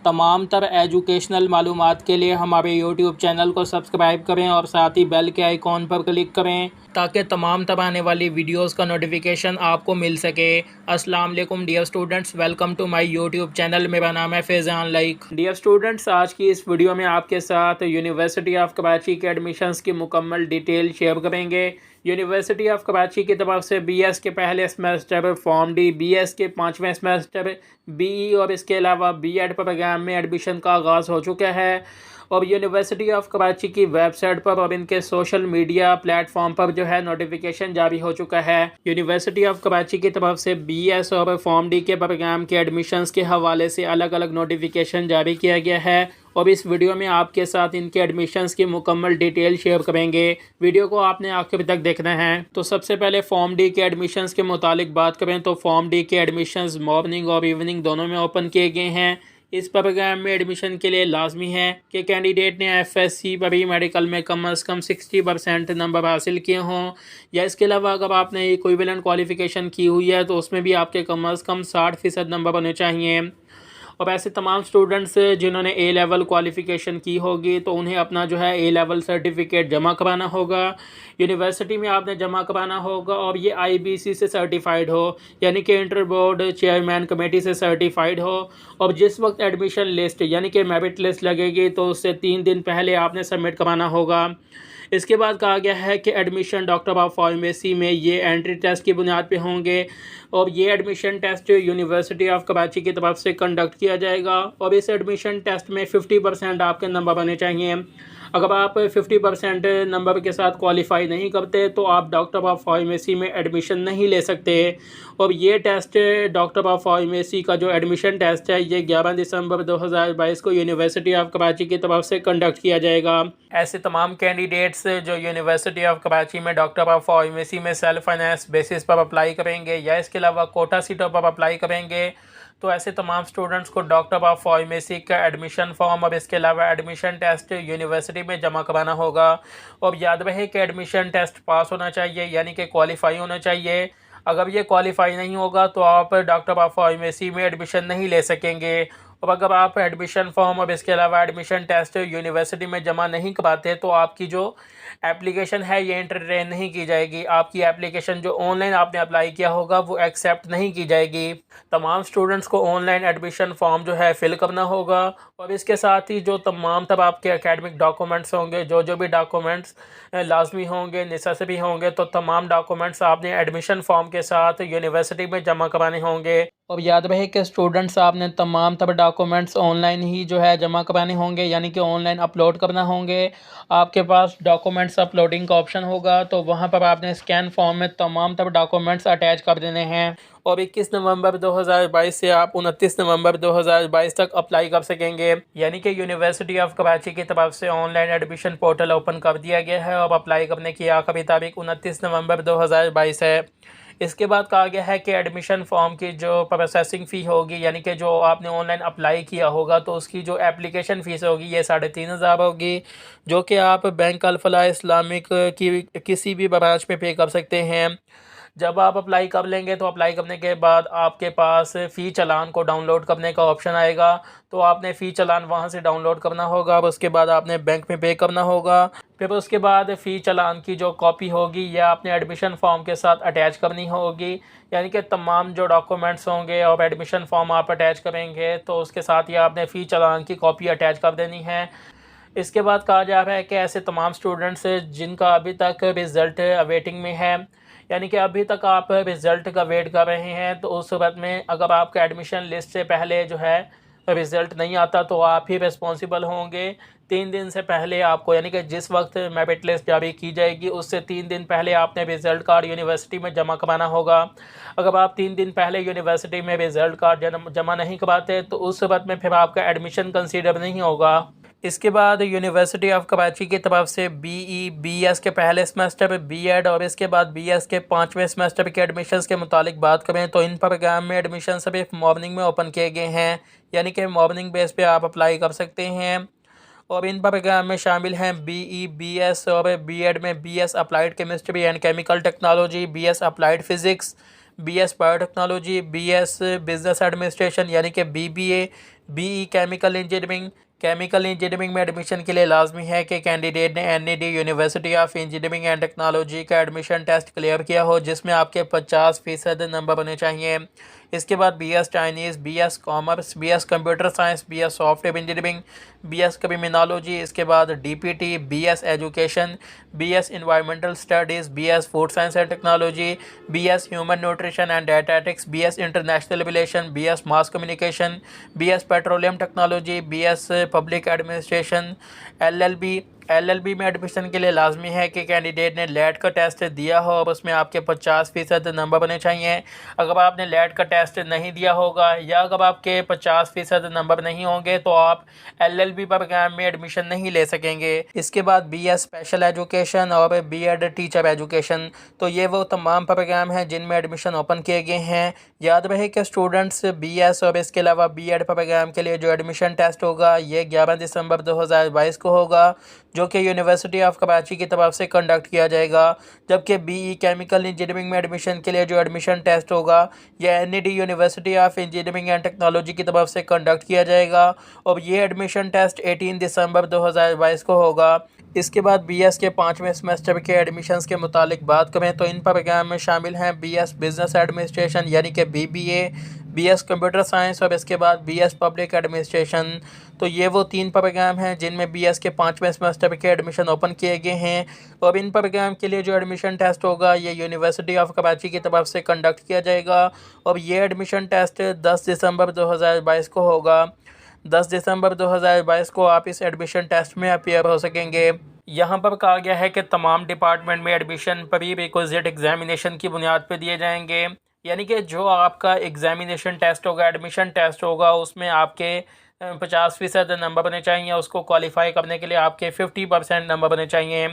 तमाम तर एजुकेशनल मालूमात के लिए हमारे यूट्यूब चैनल को सब्सक्राइब करें और साथ ही बेल के आइकॉन पर क्लिक करें ताकि तमाम तर आने वाली वीडियोस का नोटिफिकेशन आपको मिल सके। अस्सलाम वालेकुम dear students, welcome to my YouTube channel. मेरा नाम है फैज़ान लाइक। डियर स्टूडेंट्स, आज की इस वीडियो में आपके साथ यूनिवर्सिटी ऑफ कराची के एडमिशन्स की मुकम्मल डिटेल शेयर करेंगे। यूनिवर्सिटी ऑफ कराची की तरफ से बीएस के पहले सेमेस्टर फॉर्म डी, बीएस के 5वें सेमेस्टर बीई और इसके अलावा बीएड प्रोग्राम में एडमिशन का आगाज़ हो चुका है और यूनिवर्सिटी ऑफ कराची की वेबसाइट पर और इनके सोशल मीडिया प्लेटफॉर्म पर जो है नोटिफिकेशन जारी हो चुका है। यूनिवर्सिटी ऑफ कराची की तरफ से बीएस और फॉर्म डी के प्रोग्राम के एडमिशन्स के हवाले से अलग अलग नोटिफिकेशन जारी किया गया है और इस वीडियो में आपके साथ इनके एडमिशन्स की मुकम्मल डिटेल शेयर करेंगे। वीडियो को आपने आखिर तक देखना है। तो सबसे पहले फॉर्म डी के एडमिशन्स के मुतालिक बात करें तो फॉर्म डी के एडमिशन्स मॉर्निंग और इवनिंग दोनों में ओपन किए गए हैं। इस प्रोग्राम में एडमिशन के लिए लाजमी है कि कैंडिडेट ने एफएससी प्री मेडिकल में कम अज़ कम 60% नंबर हासिल किए हों या इसके अलावा अगर आपने इक्विवेलेंट क्वालिफ़िकेशन की हुई है तो उसमें भी आपके कम अज़ कम 60% नंबर होने चाहिए। और ऐसे तमाम स्टूडेंट्स जिन्होंने ए लेवल क्वालिफ़िकेशन की होगी तो उन्हें अपना जो है ए लेवल सर्टिफिकेट जमा कराना होगा। यूनिवर्सिटी में आपने जमा कराना होगा और ये आईबीसी से सर्टिफाइड हो, यानी कि इंटर बोर्ड चेयरमैन कमेटी से सर्टिफाइड हो। और जिस वक्त एडमिशन लिस्ट यानी कि मेरिट लिस्ट लगेगी तो उससे 3 दिन पहले आपने सबमिट कराना होगा। इसके बाद कहा गया है कि एडमिशन डॉक्टर ऑफ फार्मेसी में ये एंट्री टेस्ट की बुनियाद पे होंगे और ये admission test university of Karachi की तरफ से कंडक्ट किया जाएगा और इस एडमिशन टेस्ट में 50% आपके नंबर आने चाहिए। अगर आप 50% नंबर के साथ क्वालिफाई नहीं करते तो आप डॉक्टर ऑफ फार्मेसी में एडमिशन नहीं ले सकते। और ये टेस्ट डॉक्टर ऑफ फार्मेसी का जो एडमिशन टेस्ट है ये 11 दिसंबर 2022 को यूनिवर्सिटी ऑफ कराची की तरफ से कंडक्ट किया जाएगा। ऐसे तमाम कैंडिडेट्स जो यूनिवर्सिटी ऑफ कराची में डॉक्टर ऑफ फार्मेसी में सेल्फ फाइनेंस बेसिस पर अप्लाई करेंगे या इसके अलावा कोटा सीटों पर अप्लाई करेंगे तो ऐसे तमाम स्टूडेंट्स को डॉक्टर ऑफ फार्मेसी का एडमिशन फॉर्म और इसके अलावा एडमिशन टेस्ट यूनिवर्सिटी में जमा कराना होगा। और याद रहे कि एडमिशन टेस्ट पास होना चाहिए यानी कि क्वालिफाई होना चाहिए। अगर ये क्वालिफाई नहीं होगा तो आप डॉक्टर ऑफ फार्मेसी में एडमिशन नहीं ले सकेंगे। और अगर आप एडमिशन फॉर्म और इसके अलावा एडमिशन टेस्ट यूनिवर्सिटी में जमा नहीं कराते तो आपकी जो एप्लीकेशन है ये एंटरटेन नहीं की जाएगी। आपकी एप्लीकेशन जो ऑनलाइन आपने अप्लाई किया होगा वो एक्सेप्ट नहीं की जाएगी। तमाम स्टूडेंट्स को ऑनलाइन एडमिशन फॉर्म जो है फिल करना होगा और इसके साथ ही जो तमाम तब आपके एकेडमिक डॉक्यूमेंट्स होंगे, जो भी डॉक्यूमेंट्स लाजमी होंगे, नेसेसरी होंगे, तो तमाम डॉक्यूमेंट्स आपने एडमिशन फॉर्म के साथ यूनिवर्सिटी में जमा कराने होंगे। और याद रहे कि स्टूडेंट्स आपने तमाम तब डॉक्यूमेंट्स ऑनलाइन ही जो है जमा कराने होंगे यानी कि ऑनलाइन अपलोड करना होंगे। आपके पास डॉक्यूमेंट्स अपलोडिंग का ऑप्शन होगा तो वहां पर आपने स्कैन फॉर्म में तमाम तब डॉक्यूमेंट्स अटैच कर देने हैं। और 21 नवंबर 2022 से आप 29 नवंबर 2022 तक अप्लाई कर सकेंगे। यानी कि यूनिवर्सिटी ऑफ कराची की तरफ से ऑनलाइन एडमिशन पोर्टल ओपन कर दिया गया है और अप्लाई करने की आखिरी तारीख 29 नवंबर 2022 है। इसके बाद कहा गया है कि एडमिशन फॉर्म की जो प्रोसेसिंग फ़ी होगी यानी कि जो आपने ऑनलाइन अप्लाई किया होगा तो उसकी जो एप्लीकेशन फ़ीस होगी ये 3,500 होगी, जो कि आप बैंक अल फलाह इस्लामिक की किसी भी ब्रांच में पे कर सकते हैं। जब आप अप्लाई कर लेंगे तो अप्लाई करने के बाद आपके पास फ़ी चालान को डाउनलोड करने का ऑप्शन आएगा तो आपने फ़ी चालान वहां से डाउनलोड करना होगा और उसके बाद आपने बैंक में पे करना होगा। फिर उसके बाद फ़ी चालान की जो कॉपी होगी यह आपने एडमिशन फॉर्म के साथ अटैच करनी होगी। यानी कि तमाम जो डॉक्यूमेंट्स होंगे और एडमिशन फॉर्म आप अटैच करेंगे तो उसके साथ ही आपने फ़ी चालान की कॉपी अटैच कर देनी है। इसके बाद कहा जा रहा है कि ऐसे तमाम स्टूडेंट्स जिनका अभी तक रिज़ल्ट अवेटिंग में है यानी कि अभी तक आप रिज़ल्ट का वेट कर रहे हैं तो उस वक्त में अगर आपका एडमिशन लिस्ट से पहले जो है रिज़ल्ट नहीं आता तो आप ही रिस्पॉन्सिबल होंगे। 3 दिन से पहले आपको यानी कि जिस वक्त मेरिट लिस्ट जारी की जाएगी उससे 3 दिन पहले आपने रिज़ल्ट कार्ड यूनिवर्सिटी में जमा कराना होगा। अगर आप 3 दिन पहले यूनिवर्सिटी में रिज़ल्ट कार्ड जमा नहीं कराते तो उस वक्त में फिर आपका एडमिशन कंसीडर नहीं होगा। इसके बाद यूनिवर्सिटी ऑफ कराची की तरफ से बीई, बीएस के पहले सेमेस्टर, बीएड और इसके बाद बीएस के 5वें सेमेस्टर के एडमिशन्स के मुतालिक बात करें तो इन प्रोग्राम में एडमिशन सिर्फ मॉर्निंग में ओपन किए गए हैं यानी कि मॉर्निंग बेस पे आप अप्लाई कर सकते हैं। और इन प्रोग्राम में शामिल हैं बीई, बीएस और बीएड में BS applied chemistry and chemical technology, BS applied physics, BS biotechnology, BS business administration यानी कि BBA, BE केमिकल इंजीनियरिंग में एडमिशन के लिए लाजमी है कि कैंडिडेट ने NED university of engineering and technology का एडमिशन टेस्ट क्लियर किया हो जिसमें आपके 50% नंबर होने चाहिए। इसके बाद BS Chinese, BS commerce, BS computer science, BS software engineering, BS criminology, इसके बाद DPT, BS education, BS environmental studies, BS food science and technology, BS human nutrition and dietetics, BS international relation, BS mass communication, BS petroleum technology, BS public administration, LLB में admission के लिए लाजमी है कि candidate ने late का test दिया हो और उसमें आपके 50% नंबर बने चाहिए। अगर आपने लेट का टेस्ट नहीं दिया होगा या अगर आपके 50% नंबर नहीं होंगे तो आप LLB प्रोग्राम में एडमिशन नहीं ले सकेंगे। इसके बाद BS स्पेशल एजुकेशन और B.Ed टीचर एजुकेशन, तो ये वो तमाम प्रोग्राम हैं जिनमें एडमिशन ओपन किए गए हैं। याद रहे कि स्टूडेंट्स BS और इसके अलावा B.Ed प्रोग्राम के लिए जो एडमिशन टेस्ट होगा ये 11 दिसंबर 2022 को होगा, जो कि यूनिवर्सिटी ऑफ कराची की तरफ से कंडक्ट किया जाएगा। जबकि BE केमिकल इंजीनियरिंग में एडमिशन के लिए जो एडमिशन टेस्ट होगा यह NED university of engineering and technology की तरफ से कंडक्ट किया जाएगा और ये एडमिशन टेस्ट 18 दिसंबर 2022 को होगा। इसके बाद BS के 5वें सेमेस्टर के एडमिशन्स के मुतालिक बात करें तो इन प्रोग्राम में शामिल हैं BS बिजनेस एडमिनिस्ट्रेशन यानी कि BBA, BS कंप्यूटर साइंस और इसके बाद BS पब्लिक एडमिनिस्ट्रेशन। तो ये वो 3 प्रोग्राम हैं जिनमें BS के 5वें सेमेस्टर के एडमिशन ओपन किए गए हैं और इन प्रोग्राम के लिए जो एडमिशन टेस्ट होगा ये यूनिवर्सिटी ऑफ कराची की तरफ से कंडक्ट किया जाएगा और ये एडमिशन टेस्ट 10 दिसंबर 2022 को होगा। 10 दिसंबर 2022 को आप इस एडमिशन टेस्ट में अपीयर हो सकेंगे। यहाँ पर कहा गया है कि तमाम डिपार्टमेंट में एडमिशन प्री रिक्विजिट एग्जामिनेशन की बुनियाद पर दिए जाएंगे, यानी कि जो आपका एग्जामिनेशन टेस्ट होगा, एडमिशन टेस्ट होगा, उसमें आपके 50% नंबर बने चाहिए। उसको क्वालिफाई करने के लिए आपके 50% नंबर बने चाहिए।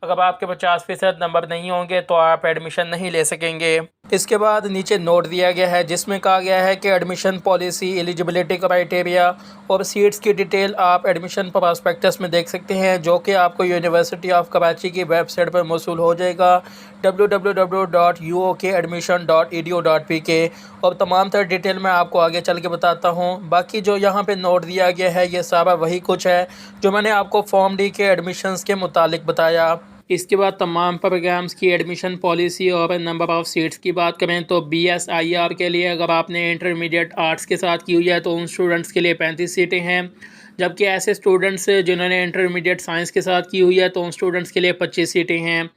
अगर आपके 50% नंबर नहीं होंगे तो आप एडमिशन नहीं ले सकेंगे। इसके बाद नीचे नोट दिया गया है जिसमें कहा गया है कि एडमिशन पॉलिसी, एलिजिबिलिटी क्राइटेरिया और सीट्स की डिटेल आप एडमिशन प्रॉस्पेक्टस में देख सकते हैं, जो कि आपको यूनिवर्सिटी ऑफ कराची की वेबसाइट पर मौसूल हो जाएगा www.uokadmission.edu.pk। और तमाम तरह डिटेल मैं आपको आगे चल के बताता हूँ। बाकी जो यहाँ पे नोट दिया गया है ये सारा वही कुछ है जो मैंने आपको फॉर्म डी के एडमिशन्स के मुतालिक बताया। इसके बाद तमाम प्रोग्राम्स की एडमिशन पॉलिसी और नंबर ऑफ़ सीट्स की बात करें तो BSIR के लिए अगर आपने इंटरमीडिएट आर्ट्स के साथ की हुई है तो उन स्टूडेंट्स के लिए 35 सीटें हैं। जबकि ऐसे स्टूडेंट्स जिन्होंने इंटरमीडिएट साइंस के साथ की हुई है तो उन स्टूडेंट्स के लिए 25 सीटें हैं।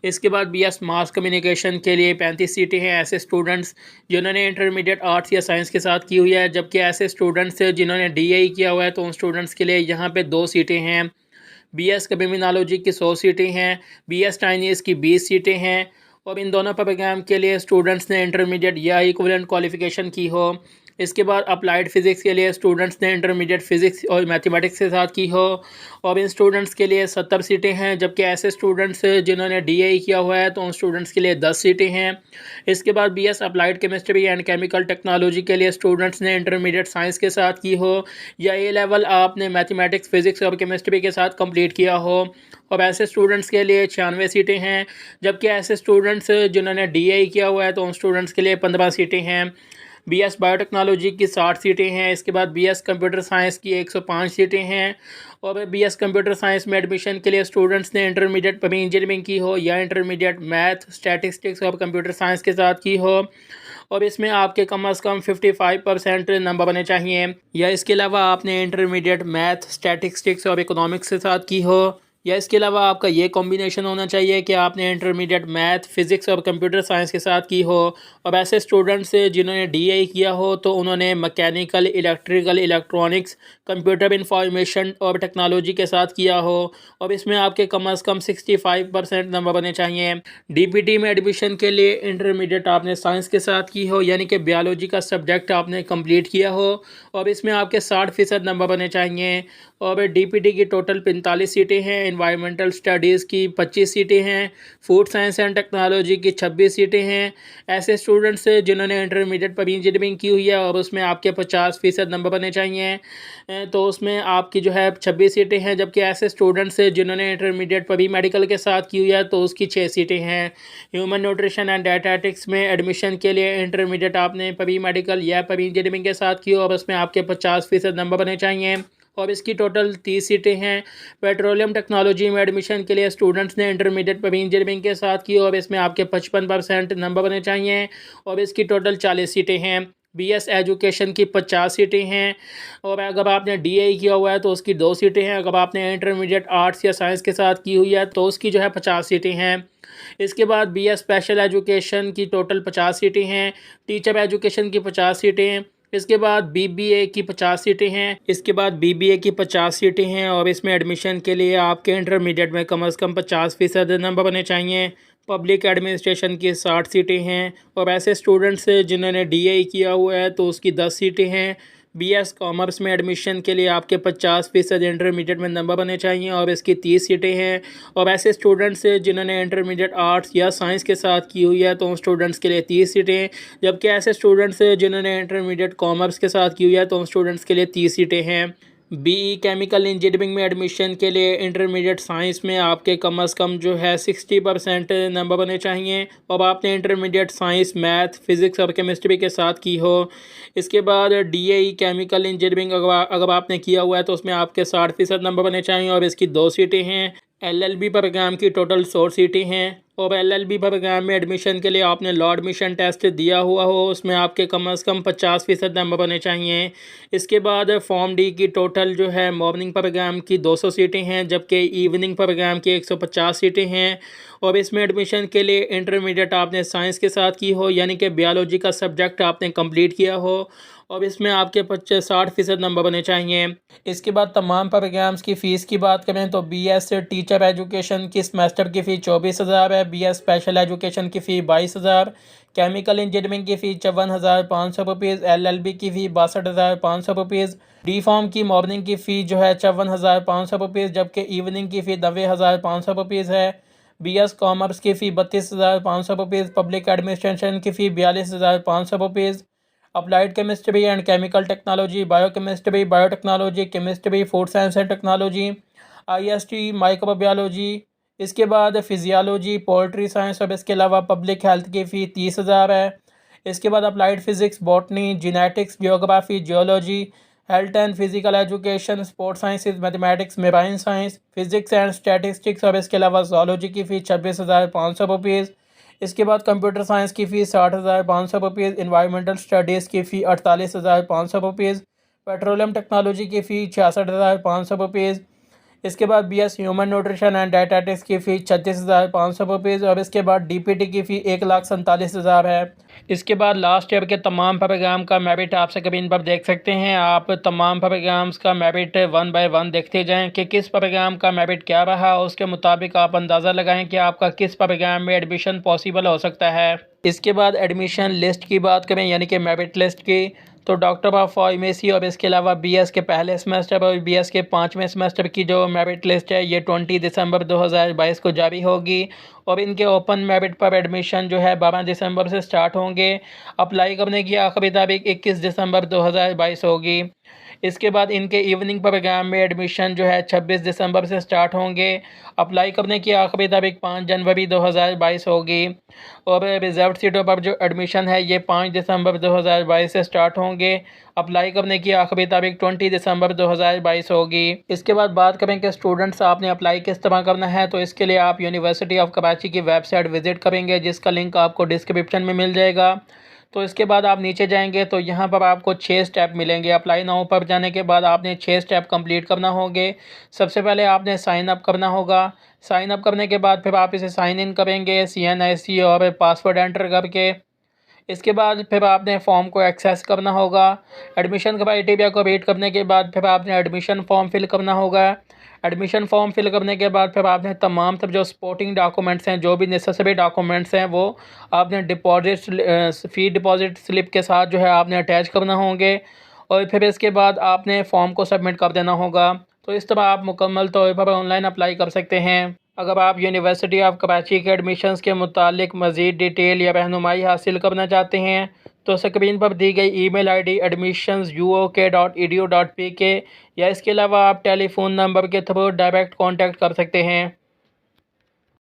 इसके बाद BS मास कम्युनिकेशन के लिए 35 सीटें हैं, ऐसे स्टूडेंट्स जिन्होंने इंटरमीडिएट आर्ट्स या साइंस के साथ की हुई है। जबकि ऐसे स्टूडेंट्स जिन्होंने DAE किया हुआ है तो उन स्टूडेंट्स के लिए यहाँ पे 2 सीटें हैं। BS क्रिमिनोलॉजी की 100 सीटें हैं, BS चाइनीज़ की 20 सीटें हैं और इन दोनों प्रोग्राम के लिए स्टूडेंट्स ने इंटरमीडिएट या इक्विवेलेंट क्वालिफिकेशन की हो। इसके बाद अप्लाइड फ़िज़िक्स के लिए स्टूडेंट्स ने इंटरमीडिएट फ़िज़िक्स और मैथमेटिक्स के साथ की हो और इन स्टूडेंट्स के लिए 70 सीटें हैं। जबकि ऐसे स्टूडेंट्स जिन्होंने DAE किया हुआ है तो उन स्टूडेंट्स के लिए 10 सीटें हैं। इसके बाद BS applied chemistry and chemical technology के लिए स्टूडेंट्स ने इंटरमीडिएट साइंस के साथ की हो या A लेवल आपने मैथमेटिक्स, फ़िज़िक्स और केमिस्ट्री के साथ कंप्लीट किया हो और ऐसे स्टूडेंट्स के लिए 96 सीटें हैं। जबकि ऐसे स्टूडेंट्स जिन्होंने DAE किया हुआ है तो उन स्टूडेंट्स के लिए 15 सीटें हैं। BS बायोटेक्नोलॉजी की 60 सीटें हैं। इसके बाद BS कंप्यूटर साइंस की 105 सीटें हैं और BS कंप्यूटर साइंस में एडमिशन के लिए स्टूडेंट्स ने इंटरमीडिएट प्री इंजीनियरिंग की हो या इंटरमीडिएट मैथ, स्टैटिस्टिक्स और कंप्यूटर साइंस के साथ की हो और इसमें आपके कम से कम 55% नंबर बने चाहिए या इसके अलावा आपने इंटरमीडिएट मैथ, स्टैटिस्टिक्स और इकोनॉमिक्स के साथ की हो या इसके अलावा आपका ये कॉम्बिनेशन होना चाहिए कि आपने इंटरमीडिएट मैथ, फिज़िक्स और कंप्यूटर साइंस के साथ की हो। और ऐसे स्टूडेंट्स जिन्होंने DAE किया हो तो उन्होंने mechanical, electrical, electronics, computer information और टेक्नोलॉजी के साथ किया हो और इसमें आपके कम से कम 65% नंबर बने चाहिए। DPT में एडमिशन के लिए इंटरमीडिएट आपने साइंस के साथ की हो यानी कि बायोलॉजी का सब्जेक्ट आपने कंप्लीट किया हो और इसमें आपके 60% नंबर बने चाहिए और DPT की टोटल 45 सीटें हैं। एनवायरमेंटल स्टडीज़ की 25 सीटें हैं, फूड साइंस एंड टेक्नोलॉजी की 26 सीटें हैं। ऐसे स्टूडेंट्स जिन्होंने इंटरमीडिएट पर इंजीनियरिंग की हुई है और उसमें आपके 50% नंबर बने चाहिए, तो उसमें आपकी जो है 26 सीटें हैं। जबकि ऐसे स्टूडेंट्स जिन्होंने इंटरमीडिएट पर भी मेडिकल के साथ की हुई है तो उसकी 6 सीटें हैं। ह्यूमन न्यूट्रिशन एंड डायटेटिक्स में एडमिशन के लिए इंटरमीडिएट आपने परी मेडिकल या परी इंजीनियरिंग के साथ की हो और उसमें आपके 50% नंबर बने चाहिए और इसकी टोटल 30 सीटें हैं। पेट्रोलियम टेक्नोलॉजी में एडमिशन के लिए स्टूडेंट्स ने इंटरमीडिएट परी इंजीनियरिंग के साथ की और इसमें आपके 55% नंबर बने चाहिए और इसकी टोटल 40 सीटें हैं। बीएस एजुकेशन की 50 सीटें हैं और अगर आपने डीएई किया हुआ है तो उसकी 2 सीटें हैं। अगर आपने इंटरमीडिएट आर्ट्स या साइंस के साथ की हुई है तो उसकी जो है 50 सीटें हैं। इसके बाद बीएस स्पेशल एजुकेशन की टोटल 50 सीटें हैं। टीचर एजुकेशन की 50 सीटें हैं। इसके बाद बीबीए की 50 सीटें हैं। इसके बाद बीबीए की 50 सीटें हैं और इसमें एडमिशन के लिए आपके इंटरमीडिएट में कम से कम 50% नंबर बने चाहिए। पब्लिक एडमिनिस्ट्रेशन की 60 सीटें हैं और ऐसे स्टूडेंट्स जिन्होंने डीएई किया हुआ है तो उसकी 10 सीटें हैं। बीएस कॉमर्स में एडमिशन के लिए आपके 50% इंटरमीडिएट में नंबर बने चाहिए और इसकी 30 सीटें हैं और ऐसे स्टूडेंट्स जिन्होंने इंटरमीडिएट आर्ट्स या साइंस के साथ की हुई है तो उन स्टूडेंट्स के लिए 30 सीटें। जबकि ऐसे स्टूडेंट्स जिन्होंने इंटरमीडिएट कॉमर्स के साथ की हुई है तो उन स्टूडेंट्स के लिए 30 सीटें हैं। बीई केमिकल इंजीनियरिंग में एडमिशन के लिए इंटरमीडिएट साइंस में आपके कम से कम जो है 60% नंबर बने चाहिए और आपने इंटरमीडिएट साइंस मैथ फिज़िक्स और केमिस्ट्री के साथ की हो। इसके बाद डीएई केमिकल इंजीनियरिंग अगर आपने किया हुआ है तो उसमें आपके 60% नंबर बने चाहिए और इसकी 2 सीटें हैं। एलएलबी प्रोग्राम की टोटल 100 सीटें हैं और एलएलबी प्रोग्राम में एडमिशन के लिए आपने लॉ एडमिशन टेस्ट दिया हुआ हो, उसमें आपके कम से कम 50% नंबर बने चाहिए। इसके बाद फॉर्म डी की टोटल जो है मॉर्निंग प्रोग्राम की 200 सीटें हैं, जबकि इवनिंग प्रोग्राम की 150 सीटें हैं और इसमें एडमिशन के लिए इंटरमीडिएट आपने साइंस के साथ की हो, यानी कि बायोलॉजी का सब्जेक्ट आपने कंप्लीट किया हो और इसमें आपके 60% नंबर बने चाहिए। इसके बाद तमाम प्रोग्राम्स की फ़ीस की बात करें तो बीएस टीचर एजुकेशन की सेमेस्टर की फ़ी 24,000 है। बीएस स्पेशल एजुकेशन की फ़ी 22,000। केमिकल इंजीनियरिंग की फ़ी 54,500 रुपीज़। एलएलबी की फ़ी 62,500 रुपीज़। डी फॉर्म की मॉर्निंग की फ़ी जो है 54,500 रुपीज़, जबकि इवनिंग की फ़ी 90,500 रुपीज़ है। बीएस कॉमर्स की फ़ी 32,500 रुपीज़। पब्लिक एडमिनिस्ट्रेशन की फ़ी 42,500 rupees. Applied chemistry and chemical technology, biochemistry, biotechnology, chemistry, food science and technology, IST, microbiology. इसके बाद फिजियोलॉजी, पोल्ट्री साइंस और इसके अलावा पब्लिक हेल्थ की फ़ी 30,000 है। इसके बाद applied physics, botany, genetics, geography, geology, health and physical education, sports sciences, mathematics, marine science, physics and statistics और इसके अलावा जोलॉजी की फ़ी 26,500 रुपीज़। इसके बाद कंप्यूटर साइंस की फ़ी 60,500 रुपीज़। इन्वायरमेंटल स्टडीज़ की फ़ी 48,500 रुपीज़। पेट्रोलियम टेक्नोलॉजी की फ़ी 66,500 रुपीज़। इसके बाद BS human nutrition and dietetics की फ़ी 36,500 रुपीज़ और इसके बाद डीपीटी की फ़ी 1,47,000 है। इसके बाद लास्ट ईयर के तमाम प्रोग्राम का मेरिट आप स्क्रीन पर देख सकते हैं। आप तमाम प्रोग्राम्स का मेरिट 1 बाय 1 देखते जाएं कि किस प्रोग्राम का मेरिट क्या रहा, उसके मुताबिक आप अंदाज़ा लगाएं कि आपका किस प्रोग्राम में एडमिशन पॉसिबल हो सकता है। इसके बाद एडमिशन लिस्ट की बात करें, यानी कि मेरिट लिस्ट की, तो डॉक्टर ऑफ फार्मेसी और इसके अलावा बीएस के पहले सेमेस्टर और बीएस के 5वें सेमेस्टर की जो मेरिट लिस्ट है ये 20 दिसंबर 2022 को जारी होगी और इनके ओपन मेरिट पर एडमिशन जो है 12 दिसंबर से स्टार्ट होंगे। अप्लाई करने की आखिरी तारीख 21 दिसंबर 2022 होगी। इसके बाद इनके इवनिंग प्रोग्राम में एडमिशन जो है 26 दिसंबर से स्टार्ट होंगे। अप्लाई करने की आखिरी तारीख 5 जनवरी 2022 होगी और रिजर्व सीटों पर जो एडमिशन है ये 5 दिसंबर 2022 से स्टार्ट होंगे। अप्लाई करने की आखिरी तारीख 20 दिसंबर 2022 होगी। इसके बाद बात करें कि स्टूडेंट्स आपने अप्लाई किस तरह करना है, तो इसके लिए आप यूनिवर्सिटी ऑफ कराची की वेबसाइट विज़िट करेंगे जिसका लिंक आपको डिस्क्रिप्शन में मिल जाएगा। तो इसके बाद आप नीचे जाएंगे तो यहाँ पर आपको 6 स्टेप मिलेंगे। अप्लाई नाउ पर जाने के बाद आपने 6 स्टेप कंप्लीट करना होंगे। सबसे पहले आपने साइन अप करना होगा। साइन अप करने के बाद फिर आप इसे साइन इन करेंगे CNIC और पासवर्ड एंटर करके। इसके बाद फिर आपने फॉर्म को एक्सेस करना होगा। एडमिशन क्राइटेरिया को रीड करने के बाद फिर आपने एडमिशन फॉर्म फिल करना होगा। एडमिशन फॉर्म फिल करने के बाद फिर आपने तमाम सब जो सपोर्टिंग डॉक्यूमेंट्स हैं, जो भी नेसेसरी डॉक्यूमेंट्स हैं, वो आपने फ़ी डिपॉजिट स्लिप के साथ जो है आपने अटैच करना होंगे और फिर इसके बाद आपने फॉर्म को सबमिट कर देना होगा। तो इस तरह आप मुकम्मल तौर पर ऑनलाइन अप्लाई कर सकते हैं। अगर आप यूनिवर्सिटी ऑफ कराची के एडमिशन्स के मुतालिक मज़ीद डिटेल या रहनुमाई हासिल करना चाहते हैं तो स्क्रीन पर दी गई ईमेल आईडी admissionsuok.edu.pk या इसके अलावा आप टेलीफ़ोन नंबर के थ्रू डायरेक्ट कॉन्टैक्ट कर सकते हैं।